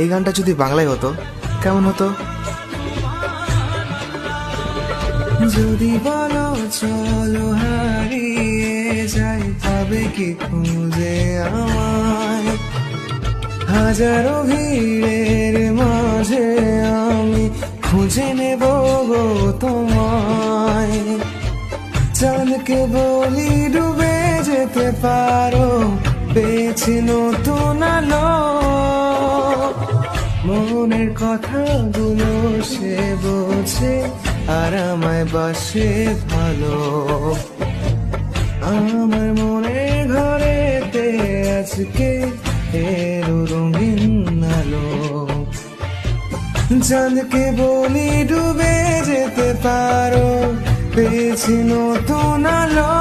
এই গানটা যদি বাংলায় হতো কেমন হতো? যদি বলো চলো হারিয়ে যাই, তবে কি খুঁজে আমায়? হাজারো ভিড়ের মাঝে আমি খুঁজে নেব গো তোমায়। চাঁদকে বলি ডুবে যেতে পারো, পেয়েছি নতুন আলো। মনের কথাগুলো সে বোঝে, আর আমায় বাসে ভালো। আমার মনের ঘরেতে আজকে এলো রঙিন আলো। চাঁদকে বলি ডুবে যেতে পারো, পেয়েছি নতুন আলো।